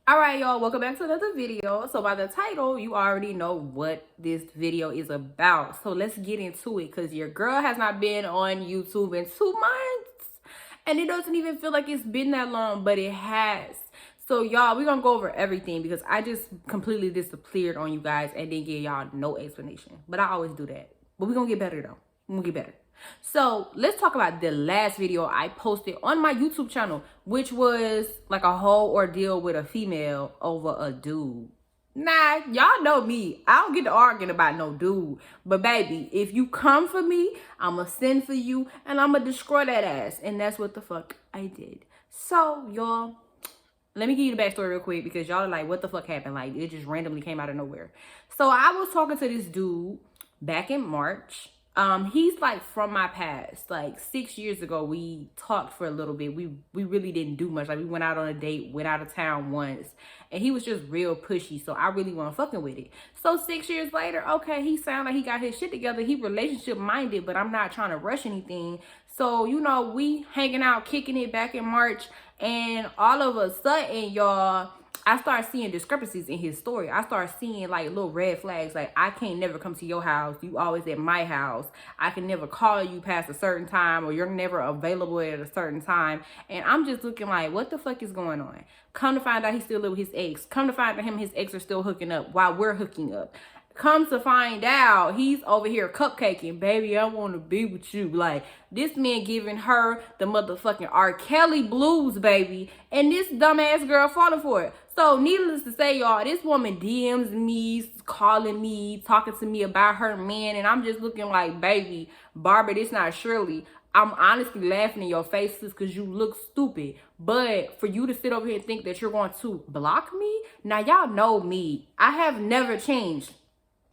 All right, y'all, welcome back to another video. So by the title, you already know what this video is about. So let's get into it, because your girl has not been on YouTube in 2 months. And it doesn't even feel like it's been that long, but it has. So y'all, we're going to go over everything because I just completely disappeared on you guys and didn't give y'all no explanation. But I always do that. But we're going to get better though. We're going to get better. So let's talk about the last video I posted on my YouTube channel, which was like a whole ordeal with a female over a dude. Nah, y'all know me. I don't get to arguing about no dude. But baby, if you come for me, I'ma send for you and I'ma destroy that ass. And that's what the fuck I did. So y'all, let me give you the backstory real quick because y'all are like, what the fuck happened? Like, it just randomly came out of nowhere. So I was talking to this dude back in March. He's like from my past. Like 6 years ago, we talked for a little bit. We really didn't do much. Like we went out on a date, went out of town once, and he was just real pushy. So I really wasn't fucking with it. So 6 years later, okay, he sounded like he got his shit together. He relationship minded, but I'm not trying to rush anything. So, you know, we hanging out, kicking it back in March, and all of a sudden, y'all, I started seeing discrepancies in his story. I started seeing like little red flags. Like, I can't never come to your house. You always at my house. I can never call you past a certain time, or you're never available at a certain time. And I'm just looking like, what the fuck is going on? Come to find out he still live with his ex. Come to find out him and his ex are still hooking up while we're hooking up. Come to find out, he's over here cupcaking. Baby, I want to be with you. Like, this man giving her the motherfucking R. Kelly blues, baby. And this dumbass girl falling for it. So, needless to say, y'all, this woman DMs me, calling me, talking to me about her man. And I'm just looking like, baby, Barbara, this not Shirley. I'm honestly laughing in your faces because you look stupid. But for you to sit over here and think that you're going to block me? Now, y'all know me. I have never changed.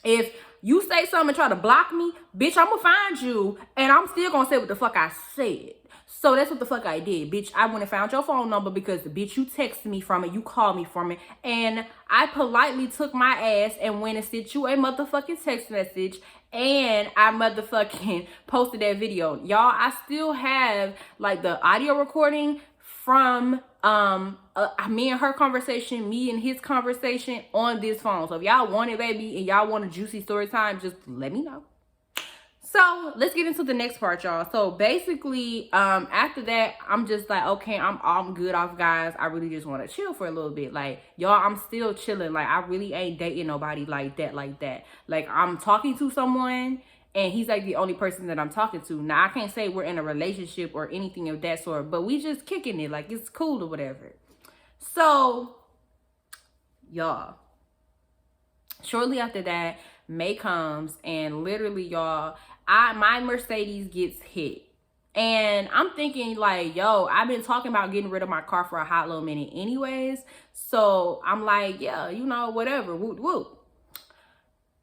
If you say something and try to block me, bitch, I'm gonna find you and I'm still gonna say what the fuck I said. So that's what the fuck I did, bitch. I went and found your phone number because, bitch, you texted me from it, you called me from it, and I politely took my ass and went and sent you a motherfucking text message, and I motherfucking posted that video. Y'all, I still have like the audio recording from me and her conversation, me and his conversation on this phone. So if y'all want it, baby, and y'all want a juicy story time, just let me know. So let's get into the next part, y'all. So basically, after that, I'm just like, okay, I'm good off, guys. I really just want to chill for a little bit. Like, y'all, I'm still chilling. Like, I really ain't dating nobody like that. Like, I'm talking to someone, and he's like the only person that I'm talking to. Now, I can't say we're in a relationship or anything of that sort, but we just kicking it. Like, it's cool or whatever. So, y'all, shortly after that, May comes, and literally, y'all, my Mercedes gets hit. And I'm thinking like, yo, I've been talking about getting rid of my car for a hot little minute anyways. So I'm like, yeah, you know, whatever. Whoop, whoop.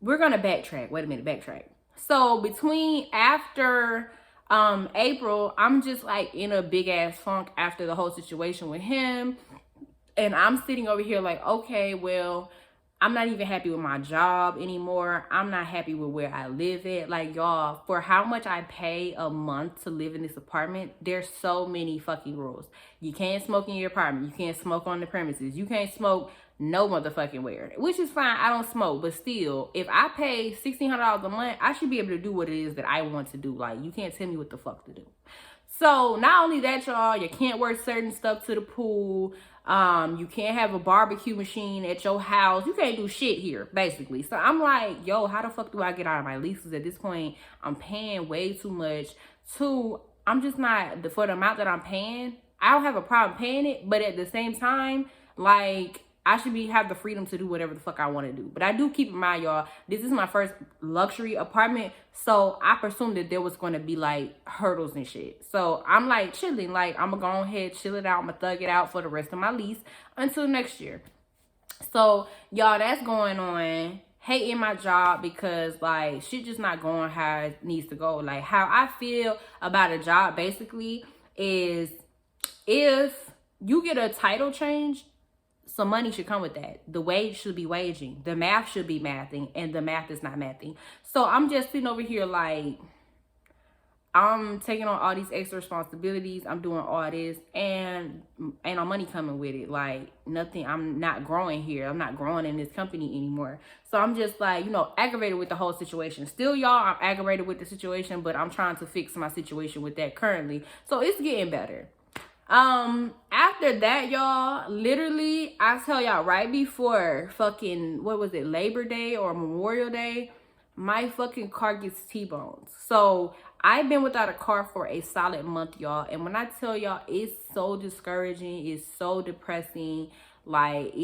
We're going to backtrack. Wait a minute, backtrack. So between after April, I'm just like in a big ass funk after the whole situation with him. And I'm sitting over here like, okay, well, I'm not even happy with my job anymore. I'm not happy with where I live at. Like, y'all, for how much I pay a month to live in this apartment, there's so many fucking rules. You can't smoke in your apartment. You can't smoke on the premises. You can't smoke no motherfucking where. Which is fine. I don't smoke. But still, if I pay $1,600 a month, I should be able to do what it is that I want to do. Like, you can't tell me what the fuck to do. So, not only that, y'all, you can't wear certain stuff to the pool. You can't have a barbecue machine at your house. You can't do shit here, basically. So I'm like, yo, how the fuck do I get out of my leases at this point? I'm paying way too much. I'm just not, for the amount that I'm paying, I don't have a problem paying it. But at the same time, like, I should have the freedom to do whatever the fuck I want to do. But I do keep in mind, y'all, this is my first luxury apartment. So I presumed that there was going to be like hurdles and shit. So I'm like chilling. Like, I'm going to go ahead, chill it out. I'm going to thug it out for the rest of my lease until next year. So, y'all, that's going on. Hating my job because like shit just not going how it needs to go. Like, how I feel about a job basically is if you get a title change, some money should come with that. The wage should be waging. The math should be mathing, and the math is not mathing. So I'm just sitting over here like, I'm taking on all these extra responsibilities. I'm doing all this, and ain't no money coming with it. Like, nothing. I'm not growing here. I'm not growing in this company anymore. So I'm just like, you know, aggravated with the whole situation. Still, y'all, I'm aggravated with the situation, but I'm trying to fix my situation with that currently. So it's getting better. After that, y'all, literally, I tell y'all, right before fucking, what was it, Labor Day or Memorial Day, my fucking car gets T-bones. So I've been without a car for a solid month, y'all. And when I tell y'all, it's so discouraging, it's so depressing. Like,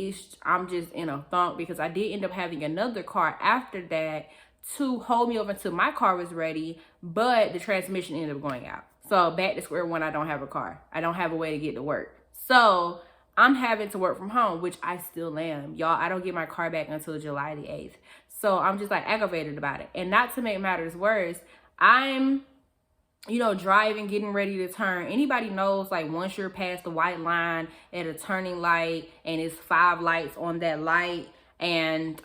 I'm just in a funk because I did end up having another car after that to hold me over until my car was ready, but the transmission ended up going out. So back to square one, I don't have a car. I don't have a way to get to work. So I'm having to work from home, which I still am. Y'all, I don't get my car back until July the 8th. So I'm just like aggravated about it. And not to make matters worse, I'm, you know, driving, getting ready to turn. Anybody knows, like, once you're past the white line at a turning light and it's 5 lights on that light, and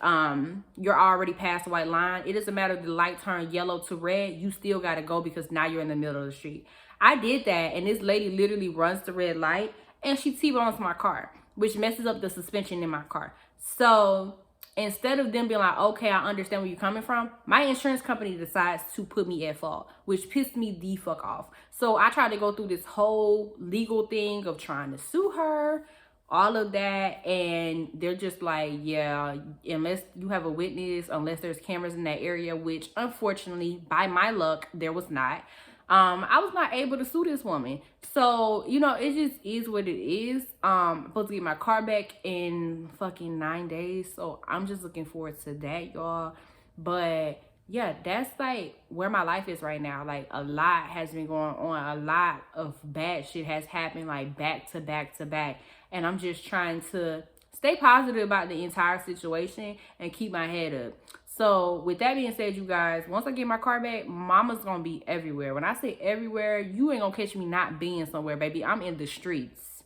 you're already past the white line, it doesn't matter if the light turned yellow to red, you still got to go because now you're in the middle of the street. I did that, and this lady literally runs the red light and she T-bones my car, which messes up the suspension in my car. So instead of them being like, okay, I understand where you're coming from, my insurance company decides to put me at fault, which pissed me the fuck off. So I tried to go through this whole legal thing of trying to sue her, all of that, and they're just like, yeah, unless you have a witness, unless there's cameras in that area, which unfortunately, by my luck, there was not. I was not able to sue this woman. So, you know, it just is what it is. I'm supposed to get my car back in fucking 9 days. So I'm just looking forward to that, y'all. But yeah, that's like where my life is right now. Like, a lot has been going on. A lot of bad shit has happened, like back to back to back. And I'm just trying to stay positive about the entire situation and keep my head up. So with that being said, you guys, once I get my car back, mama's gonna be everywhere. When I say everywhere, you ain't gonna catch me not being somewhere, baby. I'm in the streets.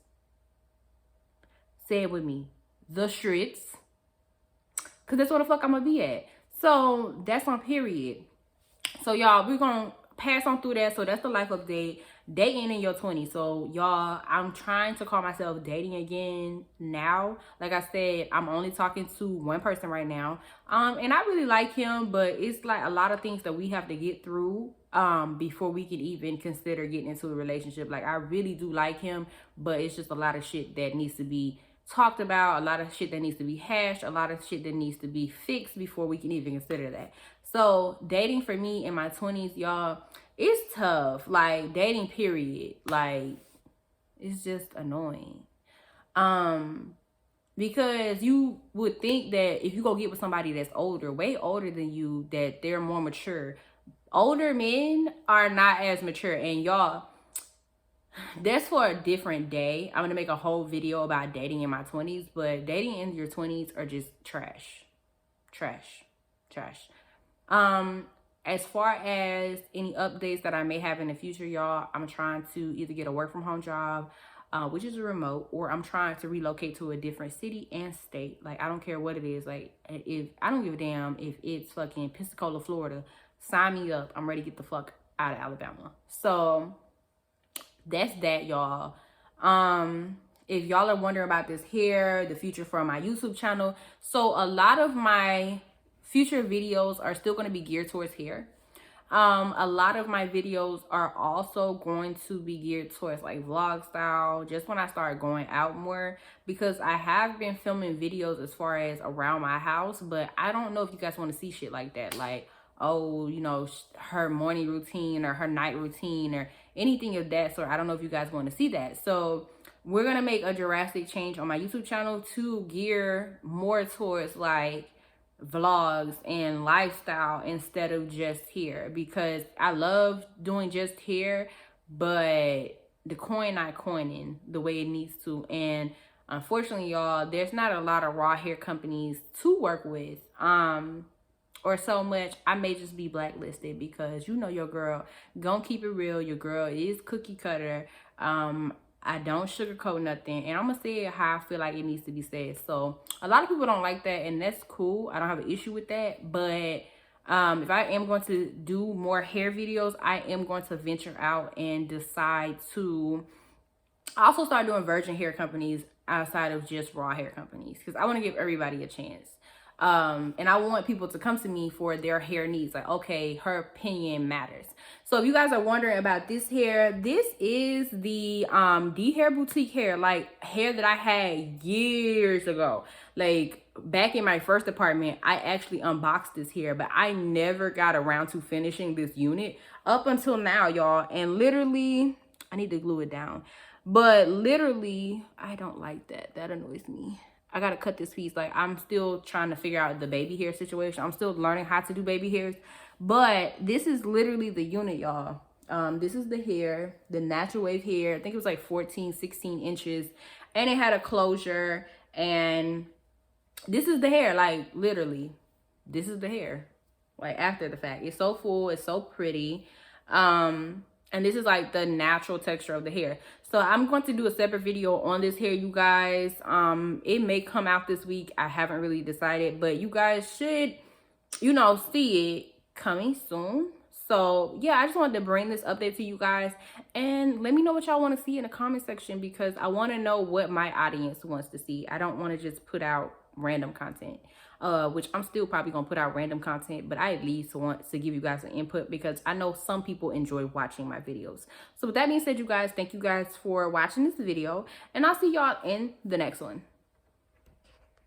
Say it with me. The streets. Because that's where the fuck I'm gonna be at. So that's on period. So y'all, we're gonna pass on through that. So that's the life update. Dating in your 20s. So y'all, I'm trying to call myself dating again now. Like I said, I'm only talking to one person right now. And I really like him, but it's like a lot of things that we have to get through before we can even consider getting into a relationship. Like, I really do like him, but it's just a lot of shit that needs to be talked about, a lot of shit that needs to be hashed, a lot of shit that needs to be fixed before we can even consider that. So dating for me in my 20s, y'all, it's tough. Like, dating period, like, it's just annoying. Because you would think that if you go get with somebody that's older, way older than you, that they're more mature. Older men are not as mature. And y'all, that's for a different day. I'm gonna make a whole video about dating in my 20s, but dating in your 20s are just trash. As far as any updates that I may have in the future, y'all, I'm trying to either get a work from home job, which is a remote, or I'm trying to relocate to a different city and state. Like, I don't care what it is. Like, if I don't give a damn if it's fucking Pensacola, Florida, sign me up. I'm ready to get the fuck out of Alabama. So that's that, y'all. If y'all are wondering about this here, the future for my YouTube channel, so a lot of my future videos are still going to be geared towards hair. A lot of my videos are also going to be geared towards like vlog style, just when I start going out more, because I have been filming videos as far as around my house, but I don't know if you guys want to see shit like that, like, oh, you know, her morning routine or her night routine or anything of that sort. I don't know if you guys want to see that. So we're going to make a drastic change on my YouTube channel to gear more towards like vlogs and lifestyle instead of just hair, because I love doing just hair, but the coin not coining the way it needs to. And unfortunately, y'all, there's not a lot of raw hair companies to work with, or so much. I may just be blacklisted because, you know, your girl gonna keep it real. Your girl is cookie cutter. I don't sugarcoat nothing, and I'm gonna say it how I feel like it needs to be said. So a lot of people don't like that, and that's cool. I don't have an issue with that, but If I am going to do more hair videos, I am going to venture out and decide to also start doing virgin hair companies outside of just raw hair companies, because I want to give everybody a chance. And I want people to come to me for their hair needs. Like, okay, her opinion matters. So if you guys are wondering about this hair, this is the D Hair Boutique hair, like hair that I had years ago. Like back in my first apartment, I actually unboxed this hair, but I never got around to finishing this unit up until now, y'all. And literally, I need to glue it down. But literally, I don't like that. That annoys me. I gotta cut this piece. Like, I'm still trying to figure out the baby hair situation. I'm still learning how to do baby hairs. But this is literally the unit, y'all. This is the hair, the natural wave hair. I think it was like 14, 16 inches. And it had a closure. And this is the hair, like literally. This is the hair. Like after the fact. It's so full. It's so pretty. And this is like the natural texture of the hair. So I'm going to do a separate video on this hair, you guys. It may come out this week. I haven't really decided, but you guys should, you know, see it coming soon. So yeah, I just wanted to bring this update to you guys, and let me know what y'all want to see in the comment section, because I want to know what my audience wants to see. I don't want to just put out random content, which I'm still probably gonna put out random content, but I at least want to give you guys an input, because I know some people enjoy watching my videos. So with that being said, you guys, thank you guys for watching this video, and I'll see y'all in the next one.